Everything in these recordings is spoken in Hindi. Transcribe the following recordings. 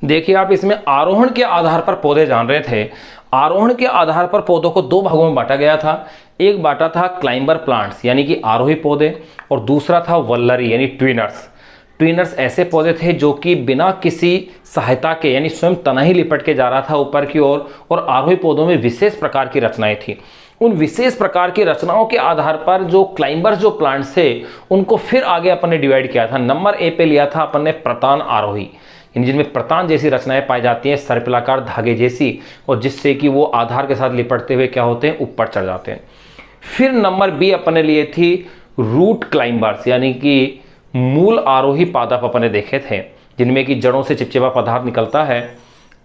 देखिए आप इसमें आरोहण के आधार पर पौधे जान रहे थे। आरोहण के आधार पर पौधों को दो भागों में बांटा गया था। एक बांटा था क्लाइंबर प्लांट्स यानी कि आरोही पौधे, और दूसरा था वल्लरी यानी ट्विनर्स। ट्विनर्स ऐसे पौधे थे जो कि बिना किसी सहायता के यानी स्वयं तना ही लिपट के जा रहा था ऊपर की ओर, और आरोही पौधों में विशेष प्रकार की रचनाएं थी। उन विशेष प्रकार की रचनाओं के आधार पर जो क्लाइंबर्स जो प्लांट्स थे उनको फिर आगे अपन ने डिवाइड किया था। नंबर ए पे लिया था अपन ने प्रतान आरोही, जिनमें प्रतान जैसी रचनाएं पाई जाती हैं, सर्पिलाकार धागे जैसी, और जिससे कि वो आधार के साथ लिपटते हुए क्या होते हैं, ऊपर चढ़ जाते हैं। फिर नंबर बी अपन ने लिए थी रूट क्लाइंबर्स यानी कि मूल आरोही पादप अपन ने देखे थे, जिनमें कि जड़ों से चिपचिपा पदार्थ निकलता है।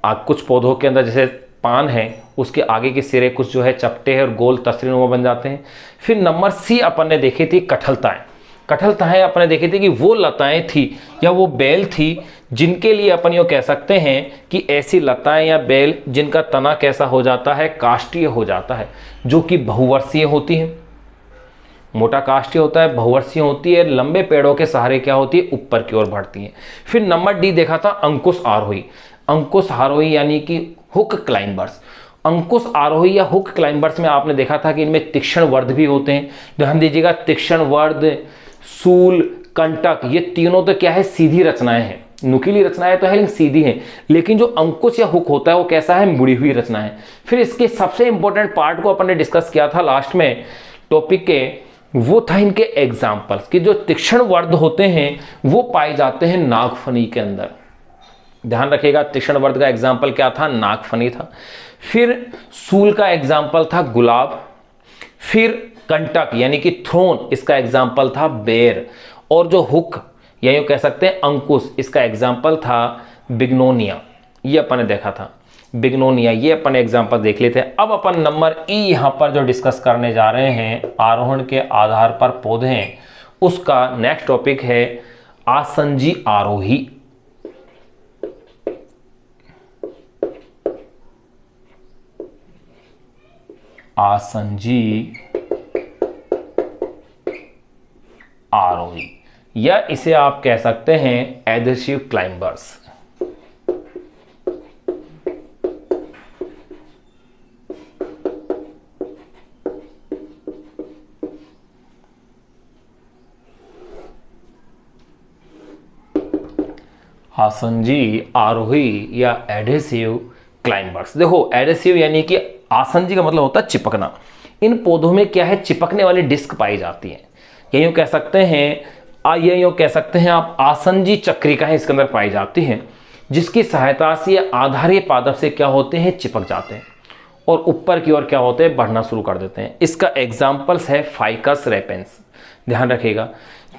कुछ पौधों के अंदर जैसे पान है उसके आगे के सिरे कुछ जो है चपटे हैं और गोल तसरीनुमा बन जाते हैं। फिर नंबर सी अपन ने देखी थी कठलताएं। कठलताएं अपन ने देखी थी कि वो लताएं थी या वो बेल थी जिनके लिए अपन यो कह सकते हैं कि ऐसी लताएं या बेल जिनका तना कैसा हो जाता है, काष्ठीय हो जाता है, जो कि बहुवर्षीय होती है। मोटा काष्ठीय होता है, बहुवर्षीय होती है, लंबे पेड़ों के सहारे क्या होती है, ऊपर की ओर बढ़ती है। फिर नंबर डी देखा था अंकुश आरोही। अंकुश आरोही यानी कि हुक क्लाइंबर्स। अंकुश आरोही या हुक क्लाइंबर्स में आपने देखा था कि इनमें तीक्ष्ण वर्ध भी होते हैं। ध्यान दीजिएगा, तीक्ष्ण वर्ध, सूल, कंटक, ये तीनों तो क्या है, सीधी रचनाएं हैं। नुकीली रचनाएं तो है लेकिन सीधी हैं। लेकिन जो अंकुश या हुक होता है वो कैसा है, मुड़ी हुई रचना है। फिर इसके सबसे इंपॉर्टेंट पार्ट को अपन ने डिस्कस किया था लास्ट में टॉपिक के, वो था इनके एग्जाम्पल्स कि जो तीक्ष्ण वर्ध होते हैं वो पाए जाते हैं नागफनी के अंदर। ध्यान रखिएगा, तीक्ष्ण वर्ध का एग्जाम्पल क्या था, नागफनी था। फिर सूल का एग्जाम्पल था गुलाब। फिर कंटक यानी कि थ्रोन, इसका एग्जाम्पल था बेर। और जो हुक या यूं कह सकते हैं अंकुश, इसका एग्जाम्पल था बिग्नोनिया। ये अपन ने देखा था बिग्नोनिया, ये अपन एग्जाम्पल देख लेते हैं। अब अपन नंबर ई यहां पर जो डिस्कस करने जा रहे हैं, आरोहण के आधार पर पौधे, उसका नेक्स्ट टॉपिक है आसंजी आरोही। आसंजी आरोही, या इसे आप कह सकते हैं एडहेसिव क्लाइंबर्स। आसंजी आरोही या एडहेसिव क्लाइंबर्स। देखो एडहेसिव यानी कि आसंजी का मतलब होता है चिपकना। इन पौधों में क्या है, चिपकने वाली डिस्क पाई जाती है। ये यूं कह सकते हैं, ये यूं कह सकते हैं आप, आसंजी चक्रिकाएं इसके अंदर पाई जाती हैं, जिसकी सहायता से ये आधारीय पादप से क्या होते हैं, चिपक जाते हैं और ऊपर की ओर क्या होते हैं, बढ़ना शुरू कर देते हैं। इसका एग्जाम्पल्स है फाइकस रेपेंस। ध्यान रखिएगा।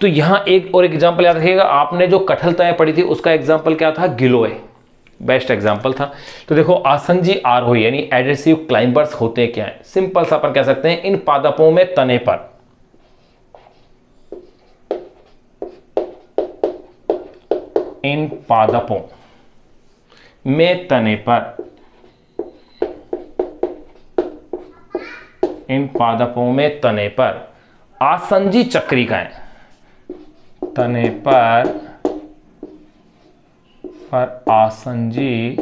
तो यहां एक और एग्जाम्पल याद रखिएगा, आपने जो कठलताएं पढ़ी थी उसका एग्जाम्पल क्या था, गिलोय, बेस्ट एग्जाम्पल था। तो देखो आसंजी आरोही यानी एडहेसिव क्लाइंबर्स होते क्या है, सिंपल सा अपन कह सकते हैं, इन पादपों में तने पर इन पादपों में तने पर इन पादपों में तने पर आसंजी चक्रिकाएं, तने पर आसंजी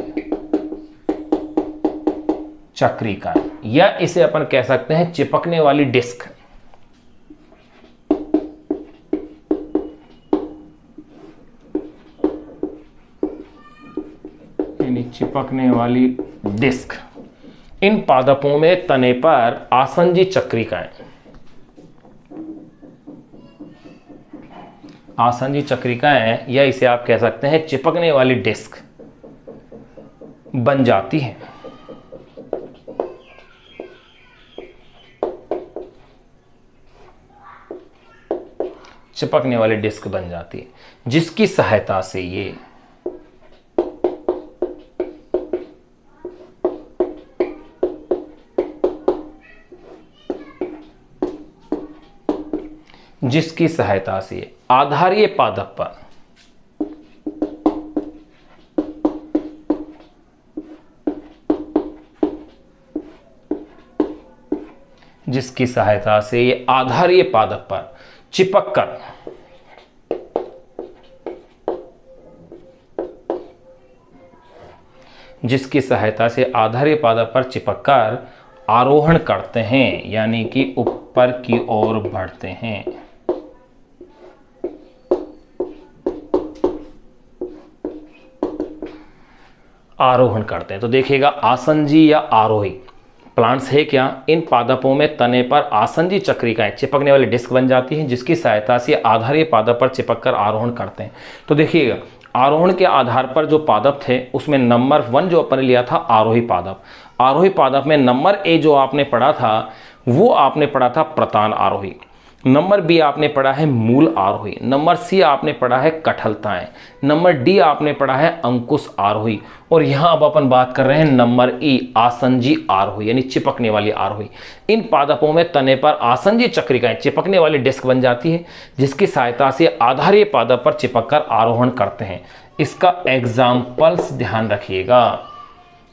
चक्रिकाएं, या इसे अपन कह सकते हैं चिपकने वाली डिस्क। यानी चिपकने वाली डिस्क, इन पादपों में तने पर आसंजी चक्रिकाएं, आसंजी चक्रिकाएं, या इसे आप कह सकते हैं चिपकने वाली डिस्क बन जाती है। चिपकने वाली डिस्क बन जाती है, जिसकी सहायता से ये आधारीय पादप पर जिसकी सहायता से ये आधारीय पादप पर चिपककर जिसकी सहायता से आधारीय पादप पर चिपककर आरोहण करते हैं, यानी कि ऊपर की ओर बढ़ते हैं। आरोहण करते हैं तो देखिएगा आसंजी या आरोही प्लांट्स है क्या, इन पादपों में तने पर आसंजी चक्रिकाएं चिपकने वाली डिस्क बन जाती हैं, जिसकी सहायता से आधारीय पादप पर चिपककर आरोहण करते हैं। तो देखिएगा आरोहण के आधार पर जो पादप थे उसमें नंबर 1 जो अपन ने लिया था आरोही पादप। आरोही पादप में नंबर ए जो आपने पढ़ा था वो आपने पढ़ा था प्रतान आरोही, नंबर बी आपने पढ़ा है मूल आरोही, नंबर सी आपने पढ़ा है कठलताएं, नंबर डी आपने पढ़ा है अंकुश आरोही, और यहां अब अपन बात कर रहे हैं नंबर ई आसंजी आरोही यानी चिपकने वाली आरोही। इन पादपों में तने पर आसंजी चक्रिकाएं चिपकने वाली डिस्क बन जाती है, जिसकी सहायता से आधारीय पादप पर चिपककर आरोहण करते हैं। इसका एग्जाम्पल्स ध्यान रखिएगा,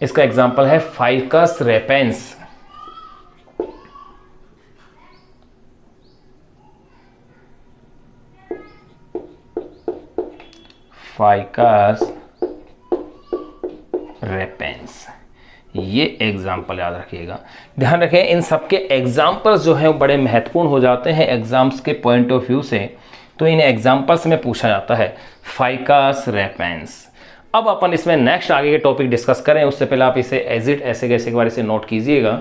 इसका एग्जाम्पल है फाइकस रेपेंस, फाइकस रेपेंस, ये एग्जाम्पल याद रखिएगा। ध्यान रखें इन सब के एग्जाम्पल्स जो हैं वो बड़े महत्वपूर्ण हो जाते हैं एग्जाम्स के पॉइंट ऑफ व्यू से, तो इन एग्जाम्पल्स में पूछा जाता है फाइकस रेपेंस। अब अपन इसमें नेक्स्ट आगे के टॉपिक डिस्कस करें उससे पहले आप इसे एज इट ऐसे कैसे के बारे से नोट कीजिएगा।